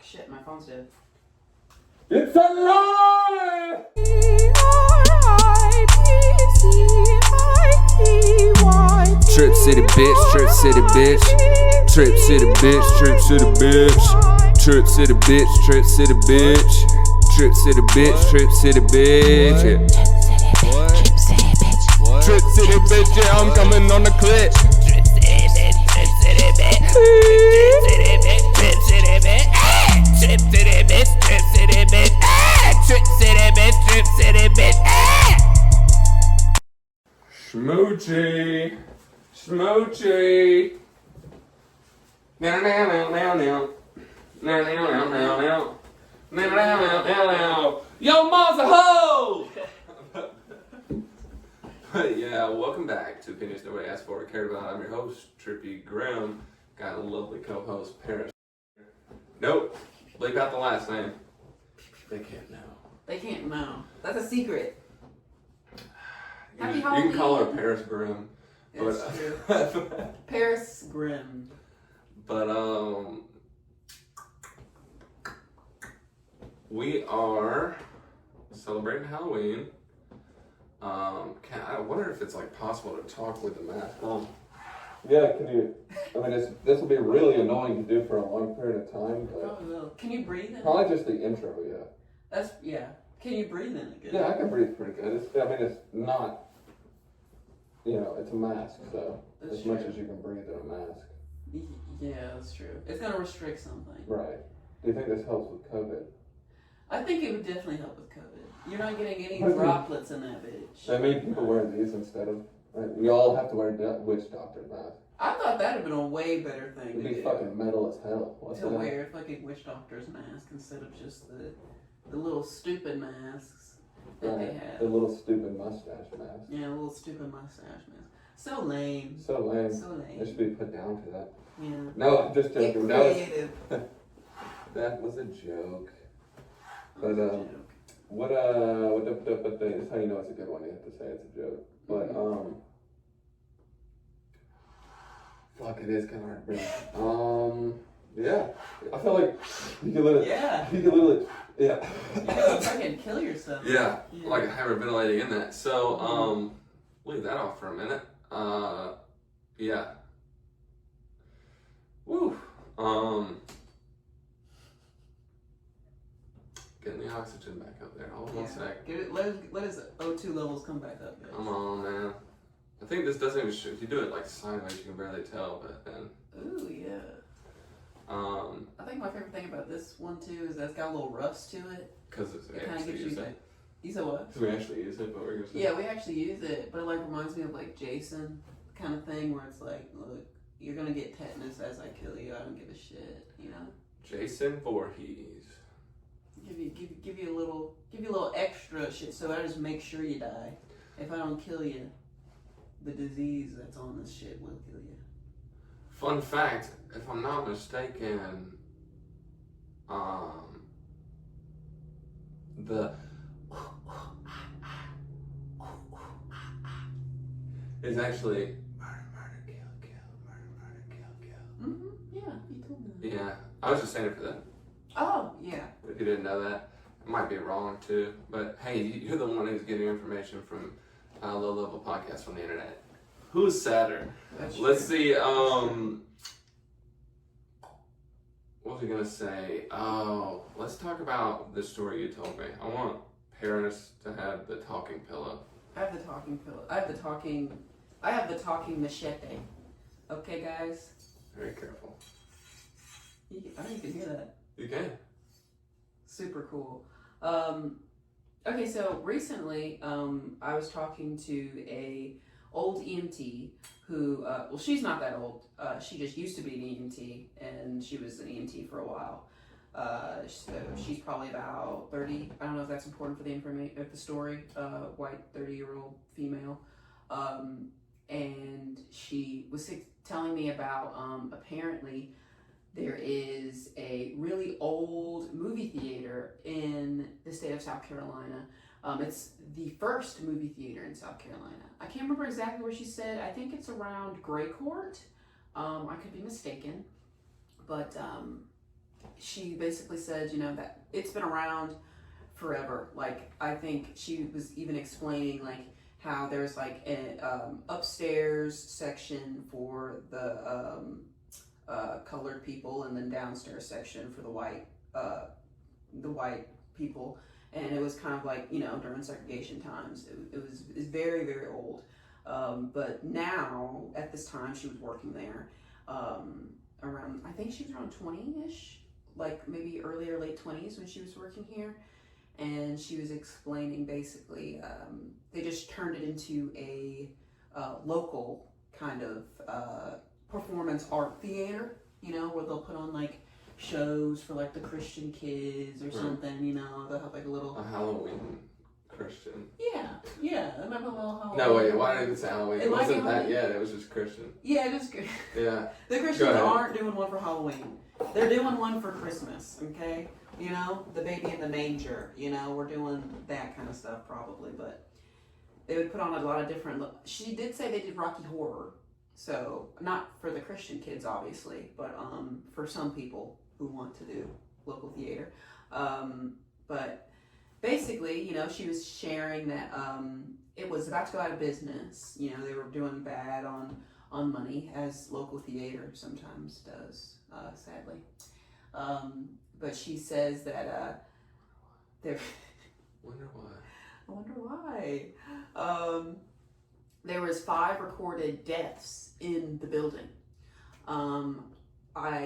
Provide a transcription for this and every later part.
shit, my phone's dead. It's alive! Trip City bitch, Trip City bitch, Trip City bitch, Trip City bitch, Trip City bitch, Trip City bitch, Trip City bitch, Trip City bitch, yeah. Trip City bitch, yeah, I'm coming on the clip. Trip City bitch, Trip City bitch, Trip City bitch, Trip City bitch, Trip City bitch, Trip City bitch, Trip City bitch, Trip City bitch. Smoochie! Smoochie! Now, now, now, now, now. Now, now, now, now, now. Now, now, now, now, now. Yo, mom's a hoe! But yeah, welcome back to Opinions Nobody Asked For or Cared About. I'm your host, trippy.grimm. Got a lovely co-host, Paris. Nope. Bleep out the last name. They can't know. They can't know. That's a secret. You can call her Paris Grimm. It's true. Paris Grimm. But we are celebrating Halloween. I wonder if it's like possible to talk with the mask on. Yeah, can you? I mean, this will be really annoying to do for a long period of time. But Probably will. Can you breathe in? probably just the intro, yeah. Yeah. Can you breathe in it good? Yeah, I can breathe pretty good. It's not. It's a mask, so That's as true. much as you can breathe in a mask. Yeah, that's true. It's gonna restrict something. Right. Do you think this helps with COVID? I think it would definitely help with COVID. You're not getting any Okay. droplets in that bitch. They made people wear these instead of. We all have to wear witch doctor masks. I thought that'd have been a way better thing It'd to be do. fucking metal as hell. What's To that? wear a fucking witch doctor's mask instead of just the little stupid masks that they have. The little stupid mustache mask. Yeah, a little stupid mustache mask. So lame. So lame. So They lame. should be put down to that. Yeah. No, I'm just Get joking. creative. That was a joke. That was a joke. What this is how you know it's a good one. You have to say it's a joke. But fuck, it is kind of hard to breathe. Yeah, I feel like you can literally. Yeah. You can literally. Yeah. You gotta fucking kill yourself. Yeah, like hyperventilating in that. So, leave that off for a minute. Yeah. Woo. Getting the oxygen back up there. Hold on one sec. Get it, let his O2 levels come back up, guys. Come on, man. I think this doesn't even if you do it like sideways, you can barely tell, but then. Ooh, yeah. I think my favorite thing about this one too is that it's got a little rust to it. Because it It kind of actually gives use you it. like. You said what? Because we actually use it, but we're going to say. Yeah, we actually use it, but it like reminds me of like Jason kind of thing where it's like, look, you're gonna get tetanus as I kill you. I don't give a shit, you know. Jason Voorhees. Give you a little extra shit, so I just make sure you die. If I don't kill you, the disease that's on this shit will kill you. Fun fact, if I'm not mistaken, the is actually murder, kill, murder, kill. Yeah, you told me that. Yeah, I was just saying it for them. Oh, yeah. If you didn't know that, it might be wrong too. But hey, you're the one who's getting information from low-level podcasts from the internet. Who's sadder? That's Let's true. see. What was I gonna say? Oh, let's talk about the story you told me. I want Paris to have the talking pillow. I have the talking pillow. I have the talking machete. Okay, guys? Very careful. I think you can hear that. You can. Super cool. Okay, so recently, I was talking to a old EMT who, well, she's not that old. She just used to be an EMT, and she was an EMT for a while. So she's probably about 30. I don't know if that's important for the story. White 30-year-old female. And she was telling me about, apparently, there is a really old movie theater in the state of South Carolina. It's the first movie theater in South Carolina. I can't remember exactly where she said. I think it's around Gray Court. I could be mistaken. But she basically said, that it's been around forever. Like, I think she was even explaining, like, how there's, like, an upstairs section for the colored people, and then downstairs section for the white people. And it was kind of like, during segregation times. It's very, very old. But now, at this time, she was working there around, I think she was around 20-ish, like maybe early or late 20s when she was working here. And she was explaining basically, they just turned it into a local kind of performance art theater, where they'll put on like shows for like the Christian kids or something, they'll have like a little... A Halloween Christian. Yeah, I remember a little Halloween. No, wait, why did it say Halloween? It wasn't that yet, it was just Christian. Yeah, it was good. Yeah. The Christians aren't doing one for Halloween. They're doing one for Christmas, okay? The baby in the manger, we're doing that kind of stuff probably, but they would put on a lot of different... She did say they did Rocky Horror, so not for the Christian kids, obviously, but for some people who want to do local theater. But basically, she was sharing that it was about to go out of business. They were doing bad on money, as local theater sometimes does, sadly. But she says that they're... Wonder why. I wonder why. There was 5 recorded deaths in the building.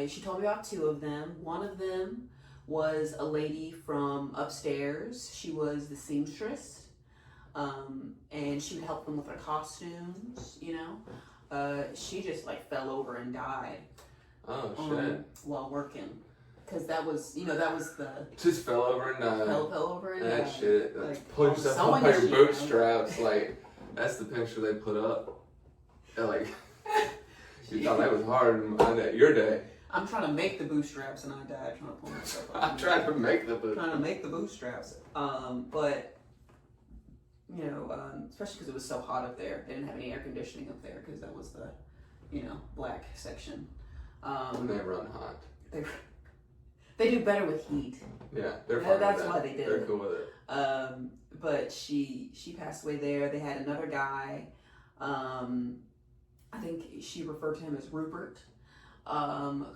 She told me about 2 of them. One of them was a lady from upstairs. She was the seamstress, and she would help them with their costumes. She just like fell over and died. Oh shit! While working, because that was the just fell over and died. Fell over and that died. Shit. Like, pull yourself up by your bootstraps. Like that's the picture they put up. And, like you thought that was hard on your day. I'm trying to make the bootstraps and I died trying to pull myself up. I'm trying to make the bootstraps. Trying to make the bootstraps. But especially because it was so hot up there. They didn't have any air conditioning up there because that was the, black section. When they run hot. They do better with heat. Yeah, they're fine. That's why they did. They're cool with it. But she passed away there. They had another guy. I think she referred to him as Rupert,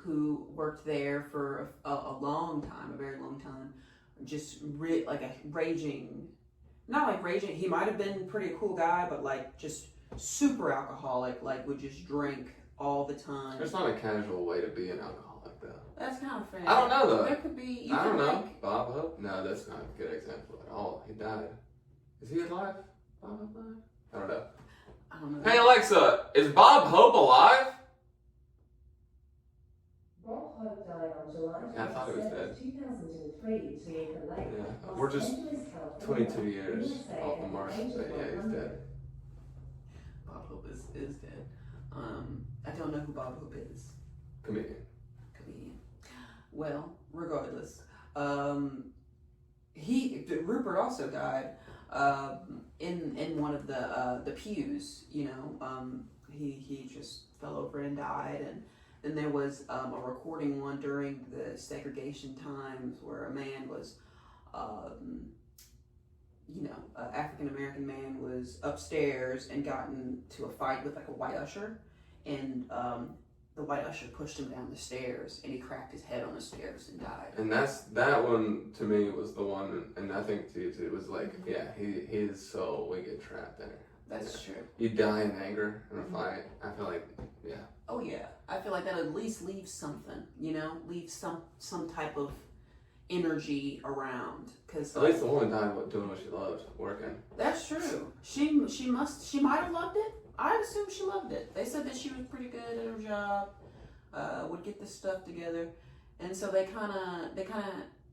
who worked there for a long time, a very long time. Just like a raging, not like raging. He might have been pretty cool guy, but like just super alcoholic. Like would just drink all the time. There's not a casual way to be an alcoholic, though. That's kind of fair. I don't know, though. There could be. I don't know. Bob Hope? No, that's not a good example at all. He died. Is he alive? Bob Hope alive? I don't know. I don't know. Hey, Alexa, is Bob Hope alive? Bob Hope died on July Yeah, I thought he was dead. 2003 to the lake. Yeah, we're just 22 years off the mark, but yeah, he's dead. Bob Hope is dead. I don't know who Bob Hope is. Comedian. Well, regardless, Rupert also died in one of the pews. He just fell over and died, and then there was a recording one during the segregation times where a man was, an African American man was upstairs and got into a fight with like a white usher, and the white usher pushed him down the stairs, and he cracked his head on the stairs and died. And that one to me was the one, and I think to you too, it was like, yeah, his soul would get trapped there. That's true. You die in anger in a fight. I feel like, yeah. Oh yeah, I feel like that at least leaves something, leaves some type of energy around. Cause at least the woman died doing what she loved, working. That's true. She might have loved it. I assume she loved it. They said that she was pretty good at her job, would get this stuff together, and so they kind of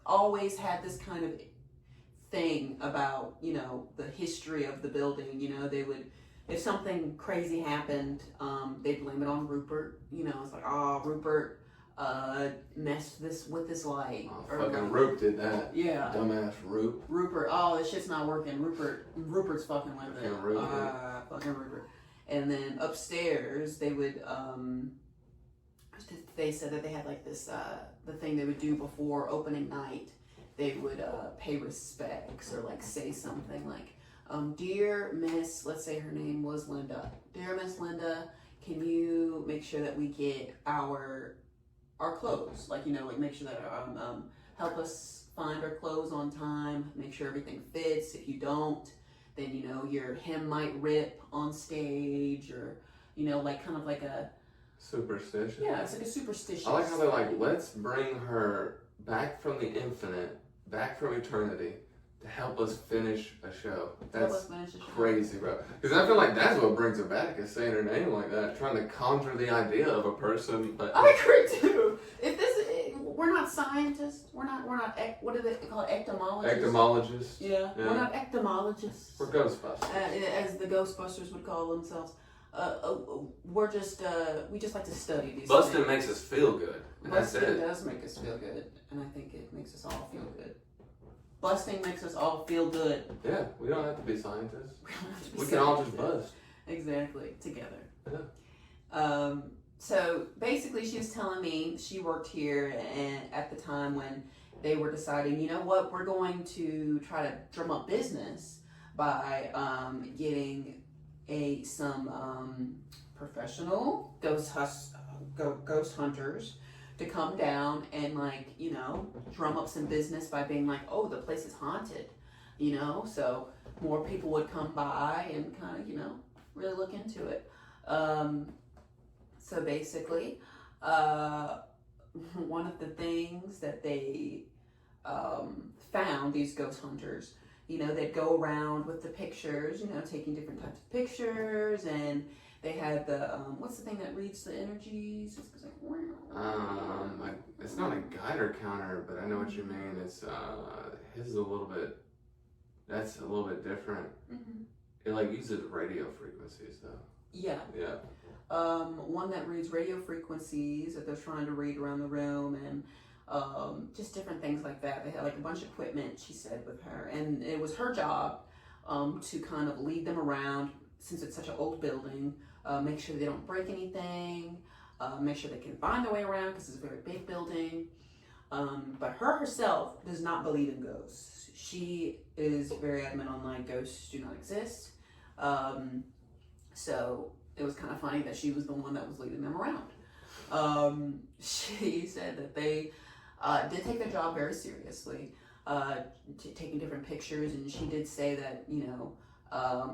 always had this kind of thing about the history of the building. They would, if something crazy happened, they'd blame it on Rupert. It's like, oh, Rupert messed with this light. Oh, or fucking like, Roop did that. Yeah. Dumbass Roop. Rupert, oh, this shit's not working. Rupert's fucking with it. Fucking Rupert. And then upstairs, they would, they said that they had like this, the thing they would do before opening night. They would pay respects or like say something like, dear Miss, let's say her name was Linda. Dear Miss Linda, can you make sure that we get our clothes? Like, you know, like make sure that help us find our clothes on time, make sure everything fits. If you don't, then, you know, your hem might rip on stage, or, you know, like kind of like a superstition. Yeah, it's like a superstition. I like how they're like, let's bring her back from the infinite, back from eternity, to help us finish a show. That's crazy, bro. Because I feel like that's what brings her back, is saying her name like that, trying to conjure the idea of a person. But I agree too. If this, we're not scientists. We're not. What do they call it? Ectomologists. Ectomologists. Yeah. We're not ectomologists. We're Ghostbusters. As the Ghostbusters would call themselves. We're just. We just like to study these. Busting things. makes us feel good. Busting does make us feel good, and I think it makes us all feel good. Busting makes us all feel good. Yeah, we don't have to be scientists. We can all just bust. Exactly, together. Yeah. So basically, she was telling me she worked here, and at the time when they were deciding, you know what, we're going to try to drum up business by getting some professional ghost hunters to come down and, like, you know, drum up some business by being like, oh, the place is haunted, you know, so more people would come by and kind of, you know, really look into it. So basically, one of the things that they found, these ghost hunters, you know, they'd go around with the pictures, you know, taking different types of pictures, and they had the, what's the thing that reads the energies? It's like, it's not a Geiger counter, but I know what you mean. It's, his is a little bit, that's a little bit different. Mm-hmm. It, like, uses radio frequencies, though. Yeah. Yeah. One that reads radio frequencies that they're trying to read around the room, and just different things like that. They had like a bunch of equipment, she said, with her, and it was her job to kind of lead them around, since it's such an old building, make sure they don't break anything, make sure they can find their way around, because it's a very big building. But her herself does not believe in ghosts. She is very adamant on, like, ghosts do not exist. So it was kind of funny that she was the one that was leading them around. She said that they did take their job very seriously, taking different pictures, and she did say that, you know,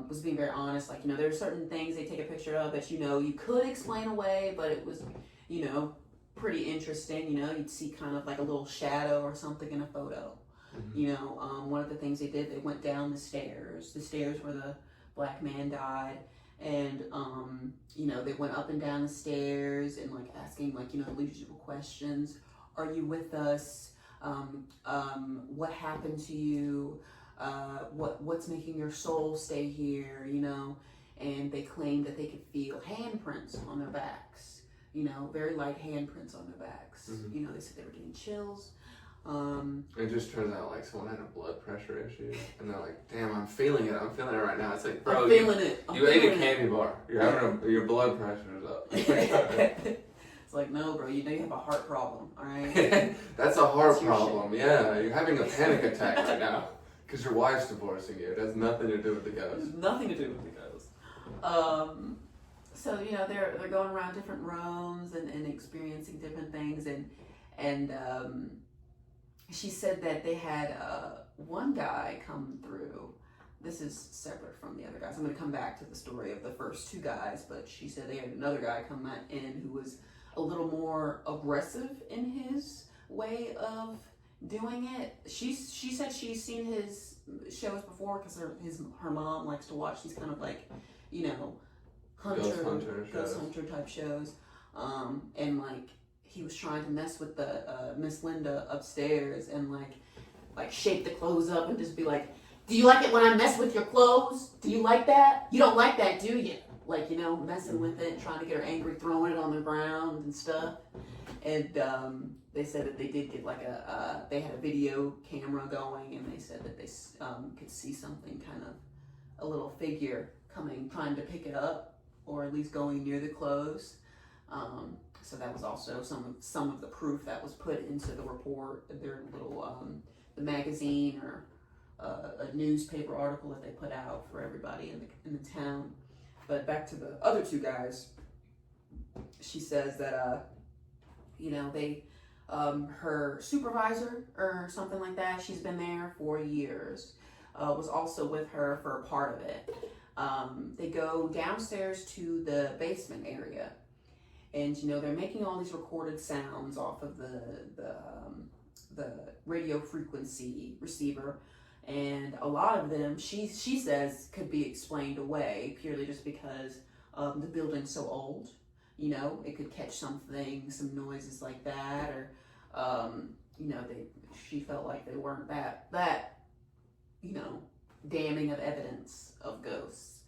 was being very honest, like, you know, there are certain things they take a picture of that, you know, you could explain away, but it was, you know, pretty interesting. You know, you'd see kind of like a little shadow or something in a photo. Mm-hmm. You know, one of the things they did, they went down the stairs where the black man died, and you know, they went up and down the stairs and, like, asking, like, you know, the usual questions. Are you with us? What happened to you? What's making your soul stay here? You know, and they claimed that they could feel handprints on their backs. You know, very light handprints on their backs. Mm-hmm. You know, they said they were getting chills. It just turns out, like, someone had a blood pressure issue, and they're like, "Damn, I'm feeling it right now." It's like, bro, I'm feeling it. You ate a candy bar. You're having your blood pressure's up. It's like, no, bro, you know you have a heart problem, all right? That's a heart problem. Yeah, you're having a panic attack right now because your wife's divorcing you. It has nothing to do with the ghost. It has nothing to do with the ghost. So, you know, they're going around different rooms and experiencing different things, and she said that they had one guy come through. This is separate from the other guys. I'm going to come back to the story of the first two guys, but she said they had another guy come in who was a little more aggressive in his way of doing it. She said she's seen his shows before because her mom likes to watch these kind of, like, you know, ghost hunter type shows, and, like, he was trying to mess with the Miss Linda upstairs and like shake the clothes up and just be like, "Do you like it when I mess with your clothes? Do you like that? You don't like that, do you?" Like, you know, messing with it, trying to get her angry, throwing it on the ground and stuff. And they said that they did get like they had a video camera going, and they said that they could see something, kind of a little figure coming, trying to pick it up, or at least going near the clothes. So that was also some of the proof that was put into the report, their little the magazine or a newspaper article that they put out for everybody in the town. But back to the other two guys, she says that they her supervisor or something like that, she's been there for years, was also with her for a part of it. They go downstairs to the basement area, and they're making all these recorded sounds off of the radio frequency receiver, and a lot of them she says could be explained away purely just because the building's so old. It could catch something, some noises like that, or she felt like they weren't that damning of evidence of ghosts.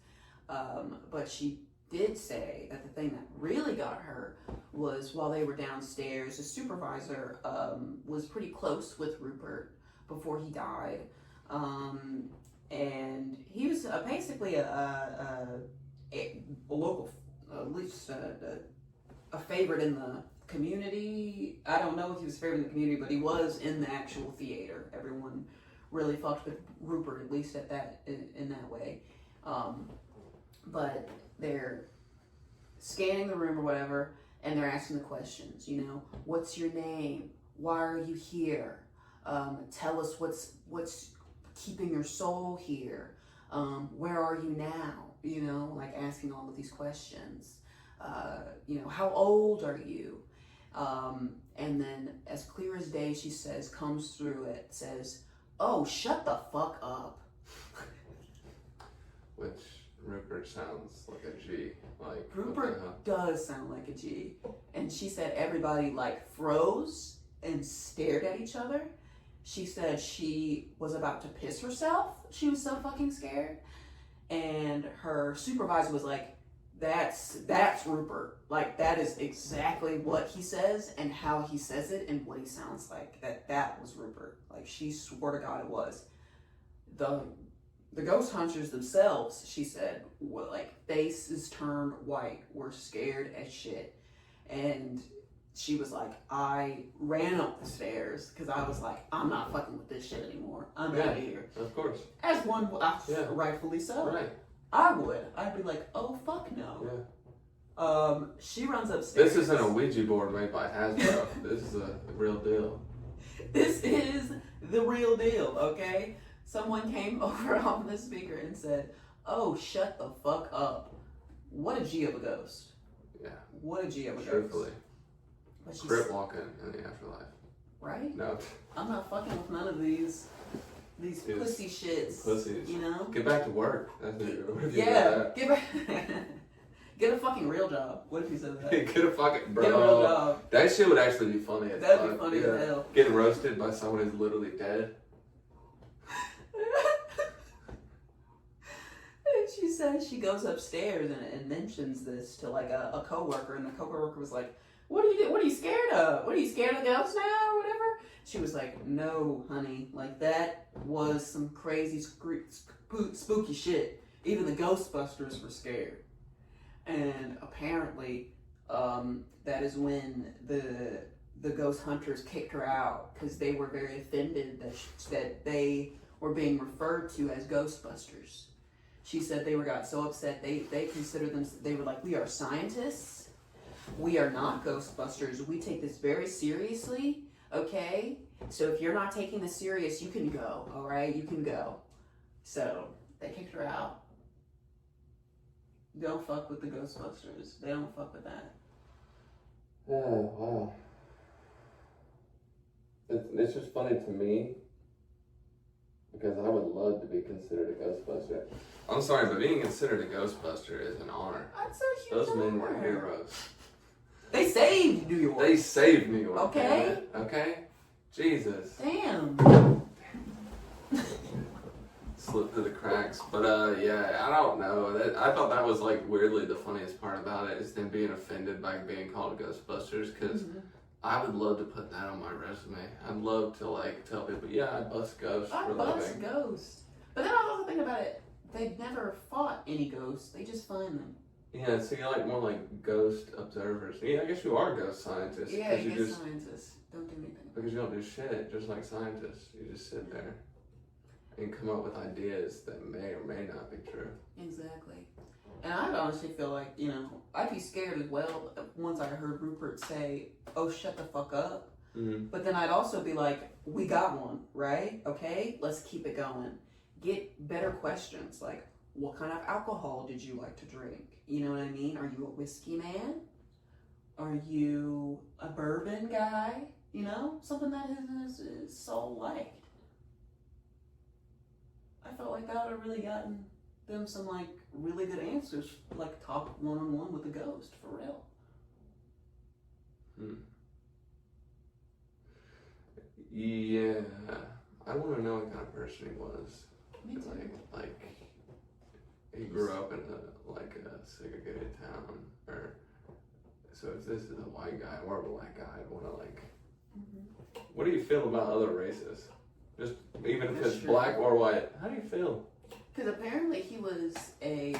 But she did say that the thing that really got her was while they were downstairs, the supervisor was pretty close with Rupert before he died. And he was basically a local, at least a favorite in the community. I don't know if he was a favorite in the community, but he was in the actual theater. Everyone really fucked with Rupert, at least in that way. But they're scanning the room or whatever, and they're asking the questions. What's your name? Why are you here? Tell us what's keeping your soul here. Where are you now? Like asking all of these questions. How old are you? And then, as clear as day, she says, comes through it, says, "Oh, shut the fuck up." Which Rupert sounds like a G. Like Rupert does sound like a G. And she said everybody froze and stared at each other. She said she was about to piss herself. She was so fucking scared. And her supervisor was like, that's Rupert. Like, that is exactly what he says and how he says it and what he sounds like. That was Rupert. Like, she swore to God it was. The ghost hunters themselves, she said, were faces turned white, were scared as shit. And she was like, I ran up the stairs because I was like, I'm not fucking with this shit anymore. I'm out of here. Of course. As one, rightfully so. Right. I would. I'd be like, oh, fuck no. Yeah. She runs upstairs. This isn't a Ouija board made by Hasbro. This is a real deal. This is the real deal, okay? Someone came over on the speaker and said, oh, shut the fuck up. What a G of a ghost. Yeah. What a G of a Truthfully. ghost. Crypt walking in the afterlife. Right? No. I'm not fucking with none of these pussy shits. Pussies. Get back to work. That's it. Yeah. Get a fucking real job. What if you said that? Get a fucking bro. Get a real job. That shit would actually be funny. That'd be funny as hell. Getting roasted by someone who's literally dead. She says she goes upstairs and mentions this to a coworker, and the coworker was like, What are you scared of? What are you scared of ghosts now or whatever? She was like, no, honey, that was some crazy spooky shit. Even the Ghostbusters were scared. And apparently, that is when the ghost hunters kicked her out because they were very offended that they were being referred to as Ghostbusters. She said they got so upset they considered them. They were like, we are scientists. We are not Ghostbusters. We take this very seriously. Okay? So if you're not taking this serious, you can go. All right? You can go. So they kicked her out. Don't fuck with the Ghostbusters. They don't fuck with that. Oh, wow. It's just funny to me because I would love to be considered a Ghostbuster. I'm sorry, but being considered a Ghostbuster is an honor. That's a huge Those men were honor. heroes. They saved New York. They saved New York. Okay? Man. Okay? Jesus. Damn. Slipped through the cracks. But, yeah, I don't know. I thought that was, weirdly the funniest part about it is them being offended by being called Ghostbusters because I would love to put that on my resume. I'd love to, tell people, yeah, I bust ghosts for a living. I bust ghosts. But then I also think about it. They've never fought any ghosts. They just find them. Yeah, so you're like more like ghost observers. Yeah, I guess you are ghost scientists. Yeah, 'cause I you guess just, scientists don't do anything. because you don't do shit, just like scientists. You just sit there and come up with ideas that may or may not be true. Exactly. And I'd honestly feel like, you know, I'd be scared as well once I heard Rupert say, "Oh, shut the fuck up." Mm-hmm. But then I'd also be like, "We got one, right? Okay, let's keep it going. Get better questions like, what kind of alcohol did you like to drink? You know what I mean? Are you a whiskey man? Are you a bourbon guy? You know, something that his soul liked." I felt like that would have really gotten them some like really good answers, like talk one-on-one with the ghost for real. Yeah, I want to know what kind of person he was. Me too. Like he grew up in a segregated town, or so if this is a white guy or a black guy, I want to like. Mm-hmm. What do you feel about other races? Just even if That's it's true. black or white, how do you feel? Because apparently he was a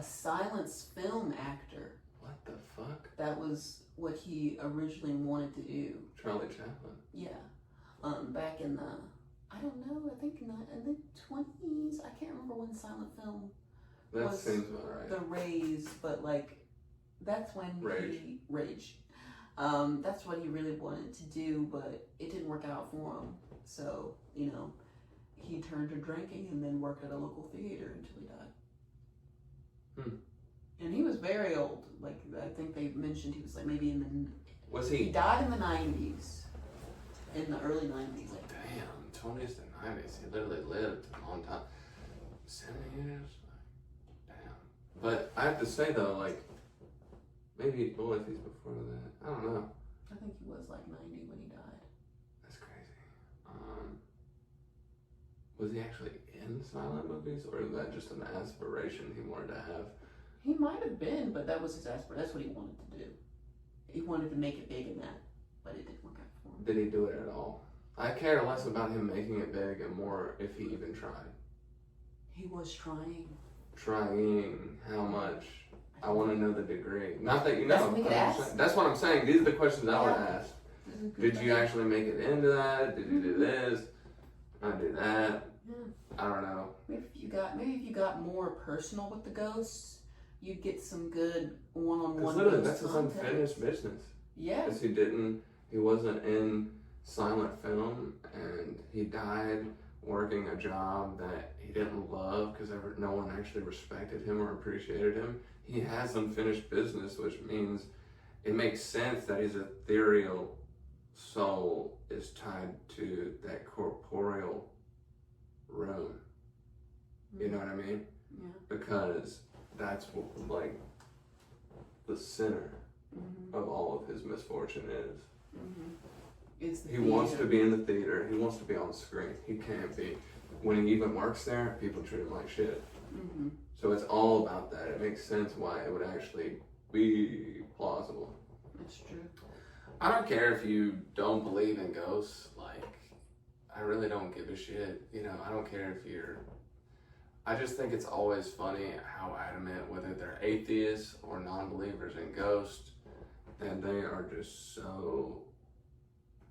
silence film actor. What the fuck? That was what he originally wanted to do. Charlie Chaplin. Yeah. Back in the, I don't know, I think in the 20s. I can't remember when silent film That was seems about right. the raise, but like that's when Rage. That's what he really wanted to do, but it didn't work out for him. So, you know, he turned to drinking and then worked at a local theater until he died. And he was very old. Like, I think they mentioned he was like maybe in the... Was He he? died in the 90s. In the early 90s. Like, Damn, 20s to 90s. He literally lived a long time. 7 years? Damn. But I have to say though, like, maybe, well, if he's before that, I don't know. I think he was like 90 when he died. That's crazy. Was he actually in silent movies, or is that just an aspiration he wanted to have? He might have been, but that was his aspiration. That's what he wanted to do. He wanted to make it big in that, but it didn't work out for him. Did he do it at all? I care less about him making it big and more if he even tried. He was trying. Trying how much? I want to know the degree. Not that you know. That's what we could ask. That's what I'm saying. These are the questions I would ask. This is a good Did you question. actually make it into that? Did you do this? Not do that? Yeah. I don't know. Maybe if you got more personal with the ghosts, you'd get some good one-on-one. Because literally, ghost that's his contact. unfinished business. Yeah. Because he wasn't in silent film, and he died working a job that he didn't love because no one actually respected him or appreciated him. He has unfinished business, which means it makes sense that his ethereal soul is tied to that corporeal room. You know what I mean? Yeah. Because that's what, like, the center of all of his misfortune is. It's the He wants to be in the theater. He wants to be on the screen. He can't be. When he even works there, people treat him like shit. So it's all about that. It makes sense why it would actually be plausible. That's true. I don't care if you don't believe in ghosts. Like, I really don't give a shit. You know, I don't care if you're... I just think it's always funny how adamant, whether they're atheists or non-believers in ghosts, that they are just so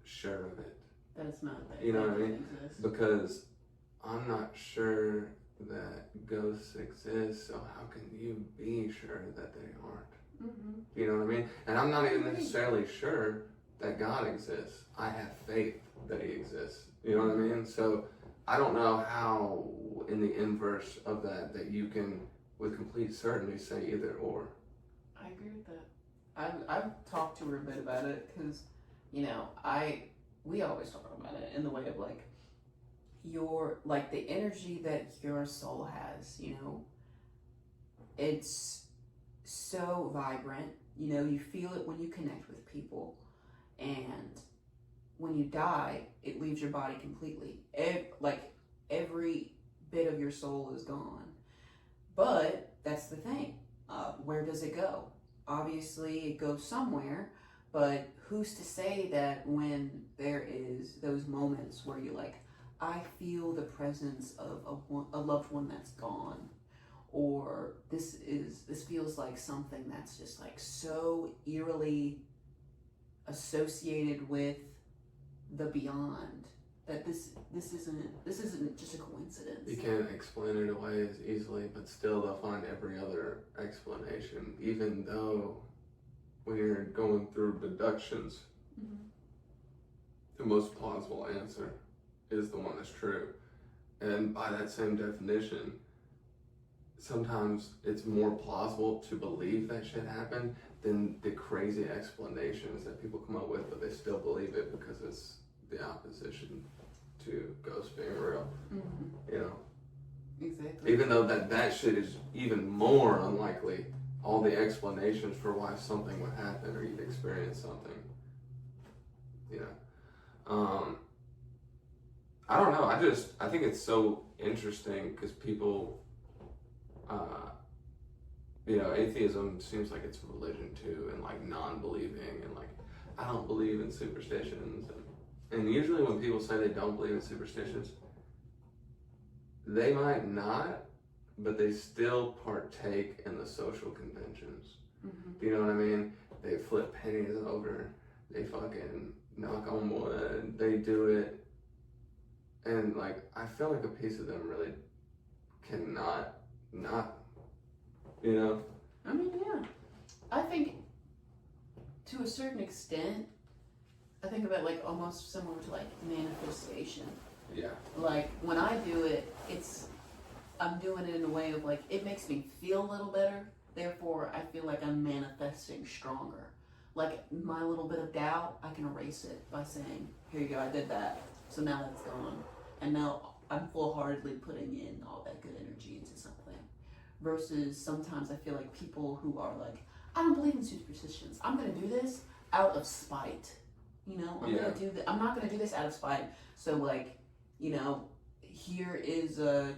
sure of it. That it's not that. You know what I it mean? exists. Because I'm not sure that ghosts exist, so how can you be sure that they aren't? You know what I mean? And I'm not even necessarily sure that God exists. I have faith that he exists. You know what I mean? So I don't know how, in the inverse of that, that you can, with complete certainty, say either or. I agree with that. I've talked to her a bit about it because, you know, we always talk about it in the way of like the energy that your soul has, you know, it's so vibrant, you know, you feel it when you connect with people, and when you die, it leaves your body completely. Every bit of your soul is gone. But that's the thing. Where does it go? Obviously, it goes somewhere, but who's to say that when there is those moments where you're like, I feel the presence of a loved one that's gone, or this feels like something that's just like so eerily associated with the beyond that this isn't just a coincidence. You can't explain it away as easily, but still they'll find every other explanation, even though when you're going through deductions, the most plausible answer is the one that's true. And by that same definition, sometimes it's more plausible to believe that shit happened than the crazy explanations that people come up with, but they still believe it because it's the opposition to ghosts being real. You know? Exactly. Even though that shit is even more unlikely, all the explanations for why something would happen or you'd experience something. You know? I don't know, I think it's so interesting because people, you know, atheism seems like it's religion too, and like non-believing, and like, I don't believe in superstitions. And usually when people say they don't believe in superstitions, they might not, but they still partake in the social conventions. Do you know what I mean? They flip pennies over, they fucking knock on wood, they do it. And like, I feel like a piece of them really cannot not, you know? I mean, yeah. I think to a certain extent, I think about like almost similar to like manifestation. Yeah. Like when I do it, I'm doing it in a way of like, it makes me feel a little better. Therefore, I feel like I'm manifesting stronger. Like my little bit of doubt, I can erase it by saying, here you go, I did that. So now that's gone. And now I'm full-heartedly putting in all that good energy into something. Versus sometimes I feel like people who are like, I don't believe in superstitions. I'm going to do this out of spite. You know, I'm not going to do this out of spite. So like, you know, here is a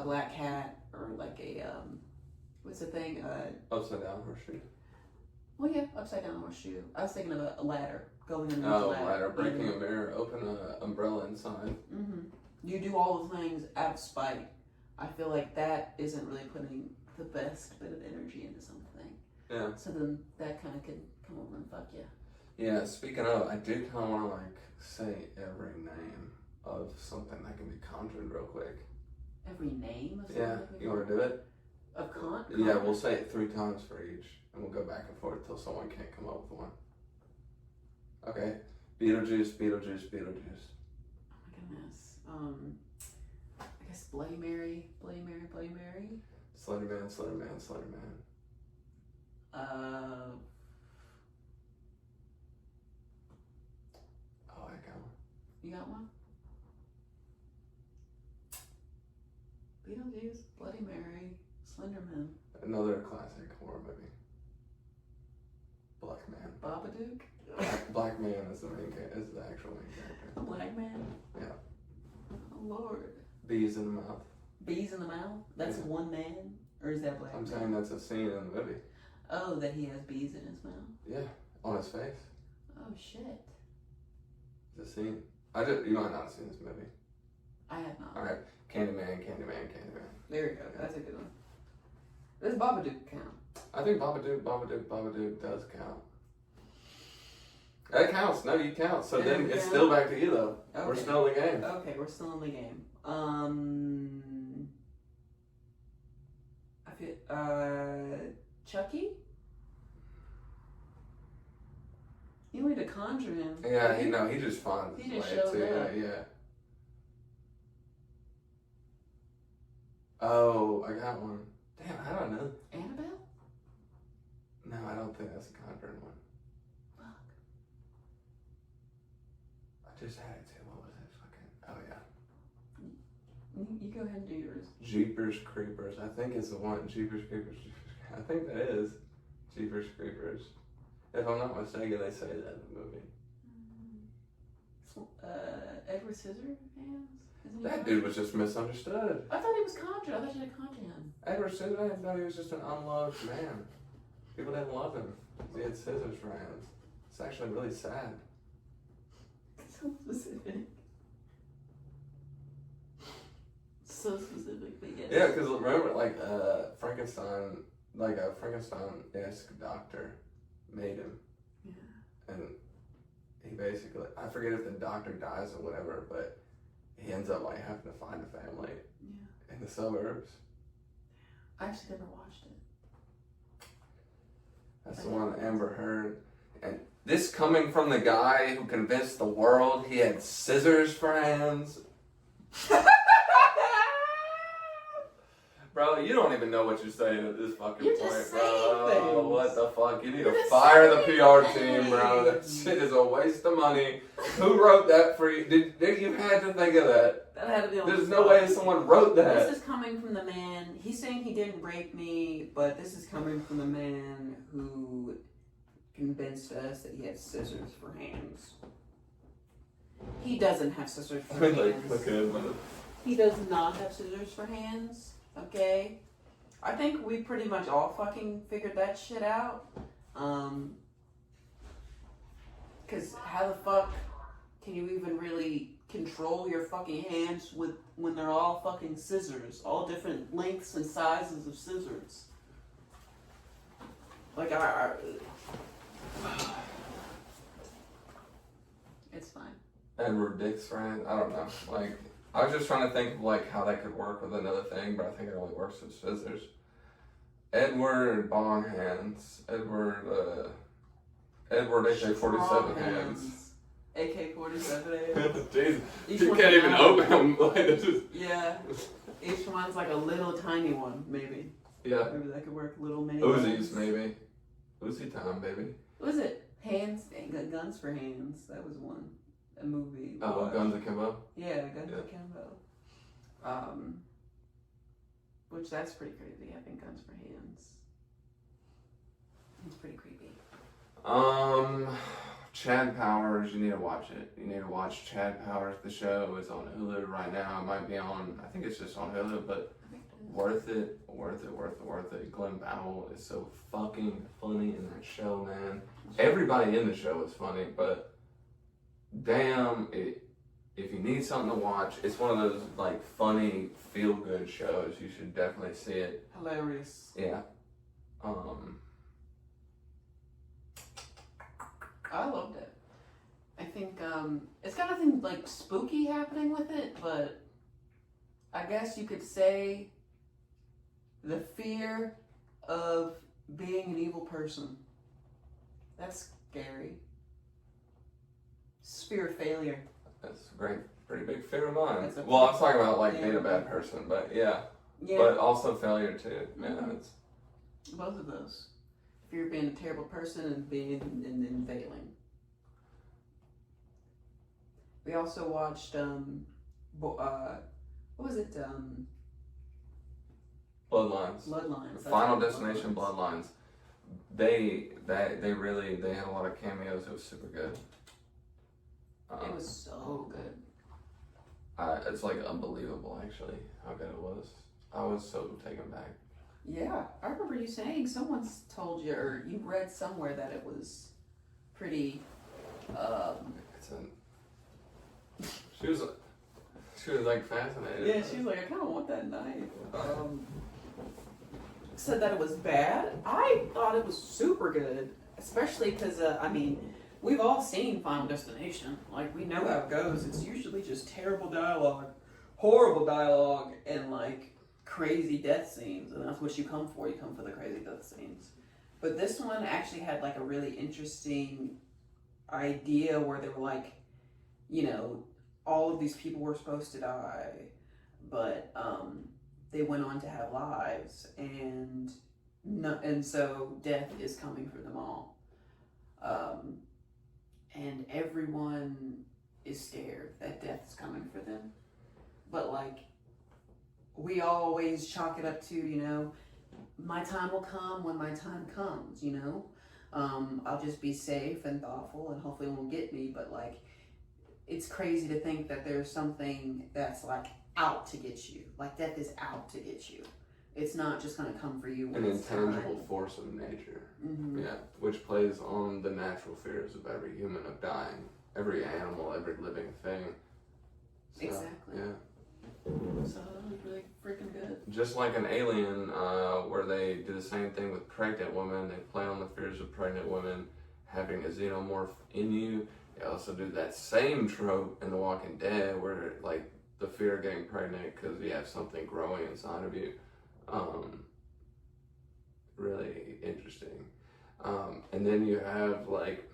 black cat, or like a, what's the thing? Upside down horseshoe. Well, yeah, upside down horseshoe. I was thinking of a ladder. Going underneath Oh, the ladder. breaking a mirror, open an umbrella inside. You do all the things out of spite. I feel like that isn't really putting the best bit of energy into something. Yeah. So then that kind of could come over and fuck you. Yeah, speaking of, I do kind of want to like say every name of something that can be conjured real quick. Every name of something? Yeah, you want to do it? Of con? Yeah, we'll say it 3 times for each, and we'll go back and forth till someone can't come up with one. Okay, Beetlejuice, Beetlejuice, Beetlejuice. Oh my goodness. I guess Bloody Mary, Bloody Mary, Bloody Mary. Slenderman, Slenderman, Slenderman. Oh, I got one. you got one? Beetlejuice, Bloody Mary, Slenderman. Another classic horror movie. Black Man. Babadook? Black Man is the actual main character. A black man? Yeah. Oh Lord. Bees in the mouth. Bees in the mouth? That's Yeah. one man? Or is that black I'm man? saying that's a scene in the movie. Oh, that he has bees in his mouth? Yeah, on his face. Oh shit. It's a scene. You might not have seen this movie. I have not. Alright, Candyman, Candyman, Candyman. There you go. That's a good one. Does Babadook count? I think Babadook does count. That counts. No, you count. So then it's still back to you though. Okay. We're still in the game. Okay, we're still in the game. I feel Chucky? You need to conjure him. Yeah, he just finds He his just way shows to up. yeah. Oh, I got one. Damn, I don't know. Annabelle? No, I don't think that's a Conjuring one. Fuck. I just had it too. What was it? Fucking. Oh yeah. You go ahead and do yours. Jeepers Creepers. I think it's the one. Jeepers Creepers. I think that is Jeepers Creepers. If I'm not mistaken, they say that in the movie. Edward Scissorhands? Isn't he That conjured? dude was just misunderstood. I thought he was conjured. I thought you had to conjure him. Edward Scissorhands thought he was just an unloved man. People didn't love him. He had scissors for hands. It's actually really sad. So specific. so specific, but yes. Yeah, because remember, like, Frankenstein, like a Frankenstein-esque doctor made him. Yeah. And he basically, I forget if the doctor dies or whatever, but he ends up, like, having to find a family in the suburbs. I actually never watched it. That's the one Amber Heard. And this coming from the guy who convinced the world he had scissors for hands. Bro, you don't even know what you're saying at this fucking You're point, just bro. saying things. What the fuck? You need You're to just fire the saying PR team, bro. That things. shit is a waste of money. Who wrote that for you? You had to think of that. That had to be on There's the no spot. way someone wrote that. This is coming from the man. He's saying he didn't rape me, but this is coming from the man who convinced us that he had scissors for hands. He doesn't have scissors for hands. Okay, but He does not have scissors for hands. Okay? I think we pretty much all fucking figured that shit out. Cause how the fuck can you even really control your fucking hands when they're all fucking scissors, all different lengths and sizes of scissors? Like it's fine. Edward Dick's friend. I don't know. Like, I was just trying to think of like how that could work with another thing, but I think it only works with scissors. Edward Bong hands. Edward AK-47 hands. AK-47 hands. Jesus, Each you one's can't a even gun. open them. Like, it's just... Yeah. Each one's like a little tiny one, maybe. Yeah. Maybe that could work. Little mini. Uzis, ones. maybe. Uzi time, baby. What was it? Hands, Guns for Hands. That was one. A movie. Oh, Guns Akimbo? Yeah, Guns Akimbo. Which that's pretty crazy, having guns for hands. It's pretty creepy. Chad Powers, you need to watch it. You need to watch Chad Powers, the show. It's on Hulu right now. It might be on, I think it's just on Hulu, but worth it. Glenn Powell is so fucking funny in that show, man. Everybody in the show is funny, but damn, if you need something to watch, it's one of those like funny, feel-good shows. You should definitely see it. Hilarious. Yeah. I loved it. I think it's got nothing like spooky happening with it, but I guess you could say the fear of being an evil person. That's scary. Fear of failure. That's a pretty big fear of mine. That's a Well, I was talking about like yeah. being a bad person, but yeah. Yeah. But also failure too. Yeah, Mhm. it's Both of those. Fear of being a terrible person and then failing. We also watched what was it? Bloodlines. Bloodlines. That's Final right, Destination Bloodlines. They had a lot of cameos. It was super good. It was so good. It's like unbelievable actually how good it was. I was so taken back. Yeah, I remember you saying someone's told you or you read somewhere that it was pretty. She was like fascinated. Yeah, she was like, I kind of want that knife. Said that it was bad. I thought it was super good, especially because I mean, we've all seen Final Destination. Like we know how it goes. It's usually just terrible dialogue, horrible dialogue, and like crazy death scenes. And that's what you come for. You come for the crazy death scenes. But this one actually had like a really interesting idea where they were like, you know, all of these people were supposed to die, but they went on to have lives, and so death is coming for them all, and everyone is scared that death is coming for them. But like, we always chalk it up to, you know, my time will come when my time comes. You know, I'll just be safe and thoughtful, and hopefully it won't get me. But like, it's crazy to think that there's something that's like out to get you. Like death is out to get you. It's not just gonna come for you. An intangible force of nature. Mm-hmm. Yeah, which plays on the natural fears of every human of dying, every animal, every living thing. So, Exactly. Yeah. So that was really freaking good. Just like an Alien, where they do the same thing with pregnant women. They play on the fears of pregnant women having a xenomorph in you. They also do that same trope in The Walking Dead, where like the fear of getting pregnant because you have something growing inside of you. Really interesting. And then you have like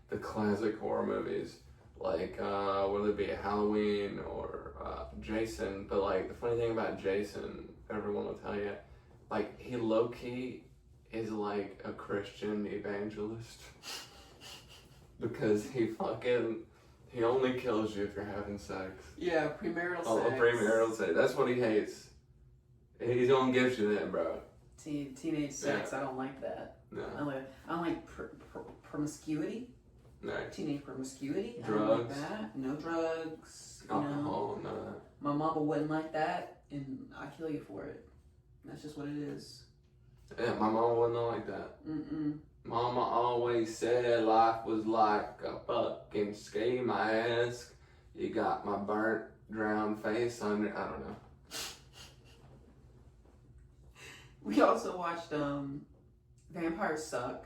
the classic horror movies, like whether it be Halloween or Jason. But like the funny thing about Jason, everyone will tell you, like he low-key is like a Christian evangelist because he only kills you if you're having sex. Yeah, premarital Oh, sex. premarital sex. That's what he hates. He's gonna give you that, bro. Teenage sex. I don't like that. No. I don't like promiscuity. No. Teenage promiscuity. I Drugs. don't like that. No drugs. You know. Alcohol, none of that. My mama wouldn't like that, and I kill you for it. That's just what it is. Yeah, my mama wasn't like that. Mm-mm. Mama always said life was like a fucking ski mask. You got my burnt, drowned face under. I don't know. We also watched Vampires Suck,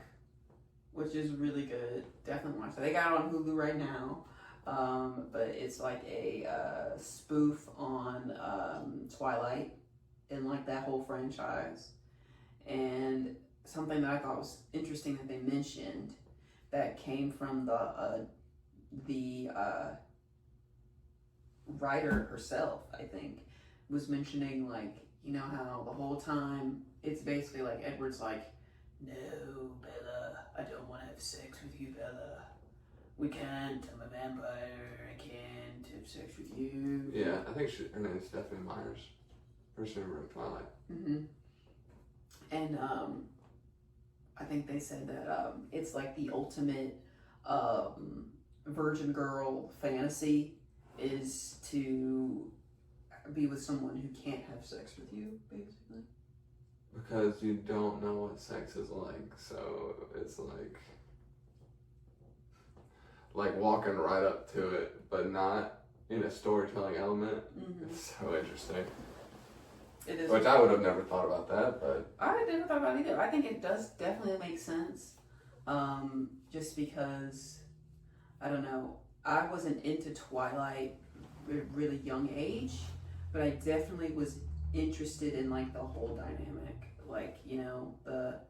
which is really good. Definitely watch that. They got it on Hulu right now. But it's like a spoof on Twilight and like that whole franchise. And something that I thought was interesting that they mentioned that came from the writer herself, I think, was mentioning like, you know how the whole time it's basically like Edward's like, no, Bella, I don't want to have sex with you, Bella. We can't. I'm a vampire. I can't have sex with you. Yeah, I think her name is Stephanie Myers. First member of Twilight. Mm-hmm. And I think they said that it's like the ultimate virgin girl fantasy is to be with someone who can't have sex with you, basically. Because you don't know what sex is like, so it's like walking right up to it, but not in a storytelling element. Mm-hmm. It's so interesting. It is. Which I would have never thought about that, but I never thought about it either. I think it does definitely make sense. Just because, I don't know, I wasn't into Twilight at a really young age, but I definitely was interested in like the whole dynamic. Like, you know, the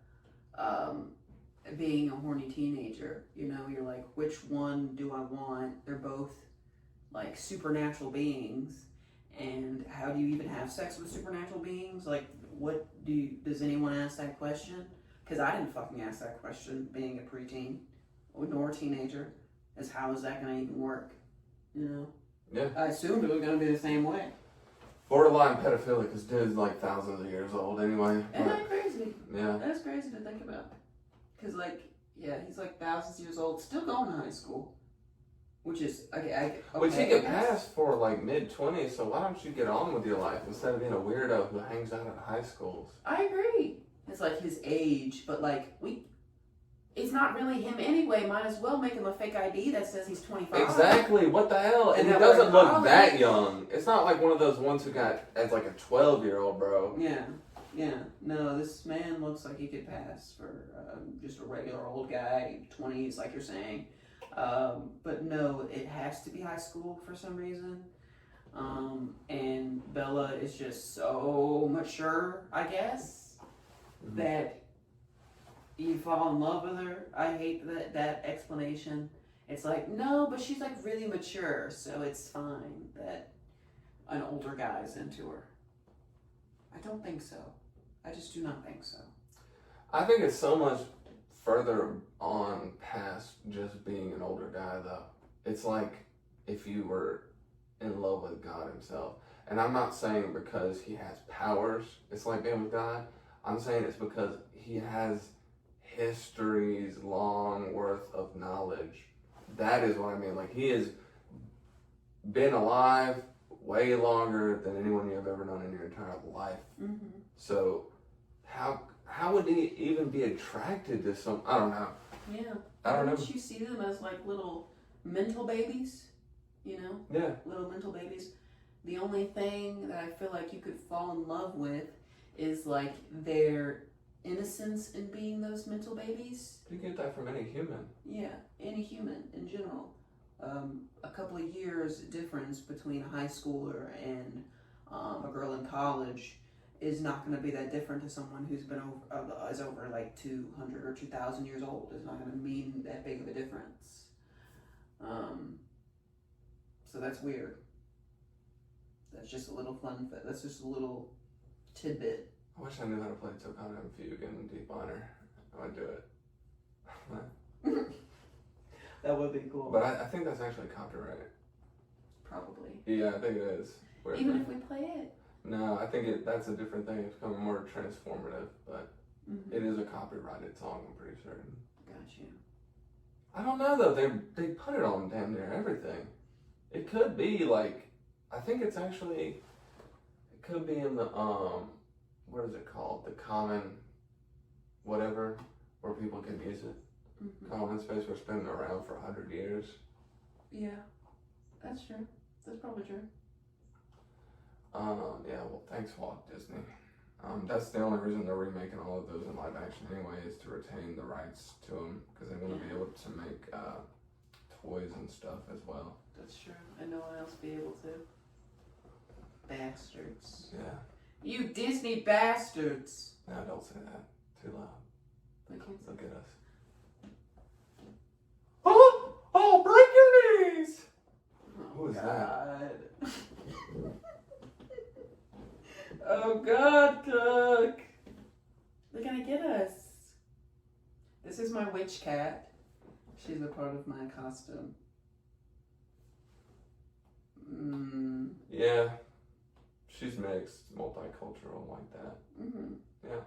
being a horny teenager, you know, you're like, which one do I want? They're both like supernatural beings. And how do you even have sex with supernatural beings? Like, does anyone ask that question? Because I didn't fucking ask that question being a preteen nor a teenager. As how is that going to even work? You know? yeah. I assumed it was going to be the same way. Borderline pedophilic, because dude's like thousands of years old anyway. Isn't that crazy? Yeah. That's crazy to think about. Because, like, yeah, he's like thousands of years old, still going to high school. Which is, okay, Which he could pass for like mid-20s, so why don't you get on with your life instead of being a weirdo who hangs out at high schools? I agree. It's like his age, but like, it's not really him anyway. Might as well make him a fake ID that says he's 25. Exactly, what the hell? And he that doesn't we're look college. that young. It's not like one of those ones who got as like a 12-year-old, bro. Yeah. No, this man looks like he could pass for just a regular old guy, 20s, like you're saying. But no, it has to be high school for some reason. And Bella is just so mature, I guess, that you fall in love with her. I hate that explanation. It's like, no, but she's like really mature, so it's fine that an older guy's into her. I don't think so. I just do not think so. I think it's so much further on past just being an older guy, though. It's like if you were in love with God himself. And I'm not saying because he has powers, it's like being with God. I'm saying it's because he has history's long worth of knowledge. That is what I mean. Like, he has been alive way longer than anyone you've ever known in your entire life. Mm-hmm. So how would he even be attracted to some? I don't know. Yeah. I don't know. Don't you see them as like little mental babies? You know? Yeah. Little mental babies. The only thing that I feel like you could fall in love with is like their innocence in being those mental babies. You get that from any human. Yeah, any human in general. A couple of years difference between a high schooler and a girl in college is not going to be that different to someone who's been over like 200 or 2,000 years old. It's not going to mean that big of a difference. So that's weird. That's just a little fun. That's just a little tidbit. I wish I knew how to play Toccata and Fugue in D minor. I would do it. That would be cool. But I think that's actually copyrighted. Probably. Yeah, I think it is. Even if we play it. No, I think that's a different thing. It's becoming more transformative, but it is a copyrighted song, I'm pretty certain. Got you. I don't know though, they put it on damn near everything. It could be like, I think it's actually, it could be in the, what is it called? The common, whatever, where people can use it. Common space was been around for 100 years. Yeah, that's true. That's probably true. Yeah, well, thanks Walt Disney. That's the only reason they're remaking all of those in live action anyway, is to retain the rights to them, because they want to be able to make toys and stuff as well. That's true. And no one else be able to. Bastards. Yeah. You Disney bastards. No, don't say that. Too loud. I can't say Look at us. Oh, break your knees! Who is that? Oh God, Cook! They're gonna get us. This is my witch cat. She's a part of my costume. Yeah. She's mixed, multicultural like that. Yeah.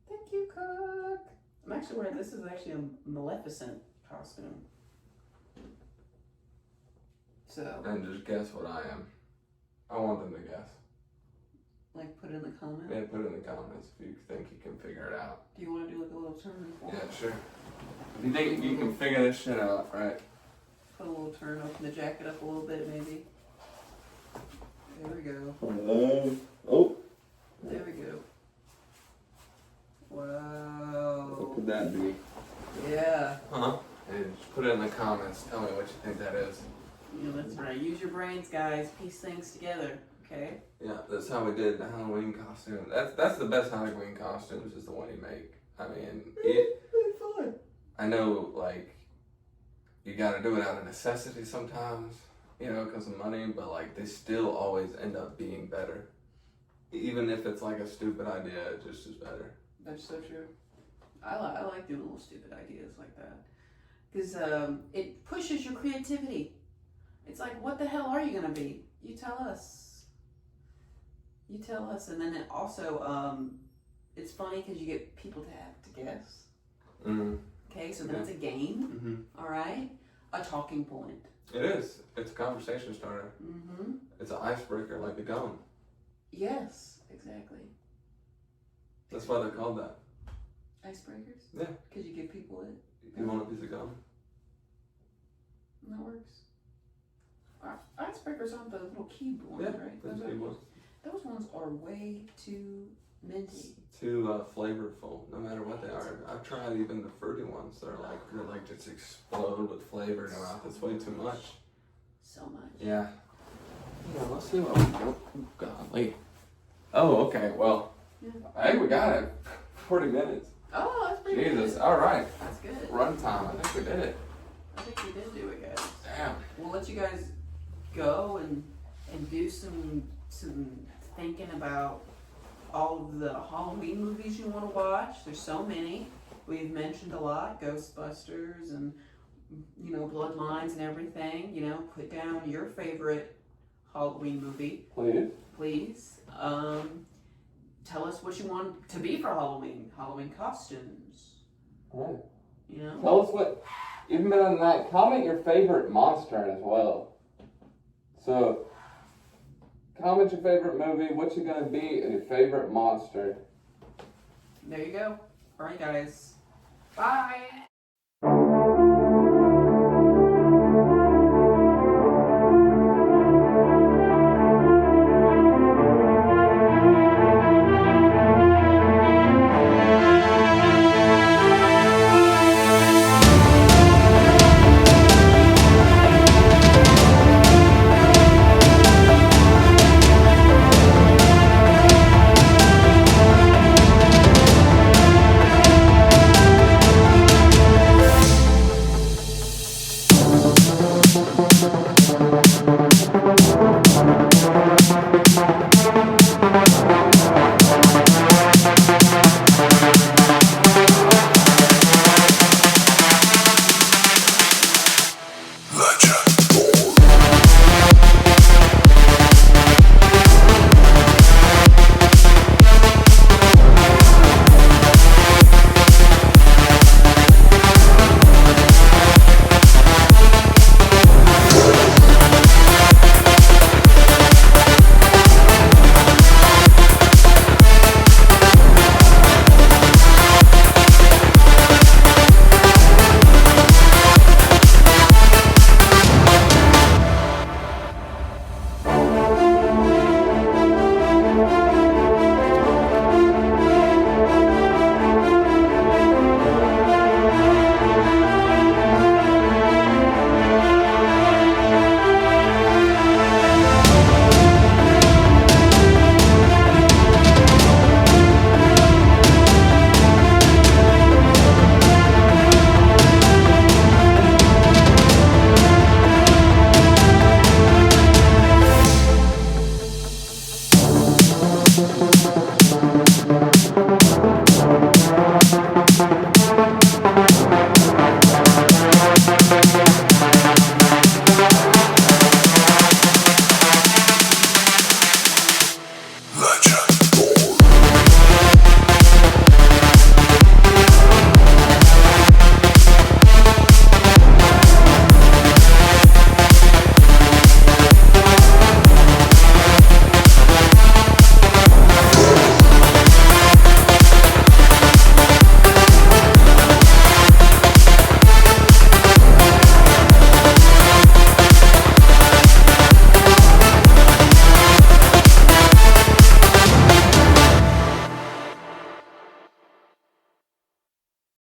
Thank you, Cook. I'm actually wearing, this is actually a Maleficent costume. So. And just guess what I am. I want them to guess. Like, put it in the comments? Yeah, put it in the comments if you think you can figure it out. Do you want to do like a little turn? Yeah, sure. If you think you can figure this shit out, right? Put a little turn, open the jacket up a little bit maybe. There we go. Oh. There we go. Wow. What could that be? Yeah. Huh? And just put it in the comments. Tell me what you think that is. Yeah, that's right. Use your brains, guys. Piece things together. Okay? Yeah, that's how we did the Halloween costume. That's the best Halloween costumes is the one you make. I mean, It's fun. I know, like, you gotta do it out of necessity sometimes, you know, because of money, but, like, they still always end up being better. Even if it's, like, a stupid idea, it just is better. That's so true. I like doing little stupid ideas like that. Because it pushes your creativity. It's like, what the hell are you going to be? You tell us. You tell us. And then it also, it's funny because you get people to have to guess. Mm-hmm. Okay, so then it's a game. Mm-hmm. All right? A talking point. It is. It's a conversation starter. Mm-hmm. It's an icebreaker like a gum. Yes, exactly. That's why they're called that. Icebreakers? Yeah. Because you give people it. You want a piece of gum? That works. Icebreakers aren't the little cube ones, Yeah, right? those big ones. Those ones are way too minty. Too flavorful, no matter what they are. I've tried even the fruity ones that are like just explode with flavor in your mouth. It's way too much. So much. Yeah. Yeah, let's see what we got. Golly. Oh, okay. Well, hey, we got it. 40 minutes. Oh, that's pretty good. Jesus. All right. That's good. Run time. I think we did it. I think we did do it, guys. Damn. We'll let you guys go and do some thinking about all of the Halloween movies you want to watch. There's so many. We've mentioned a lot. Ghostbusters and, you know, Bloodlines and everything. You know, put down your favorite Halloween movie. Please. Tell us what you want to be for Halloween. Halloween costumes. Alright. You know? Tell us what, even better than that, comment your favorite monster as well. So, comment your favorite movie, what you're going to be, and your favorite monster. There you go. Alright, guys. Bye.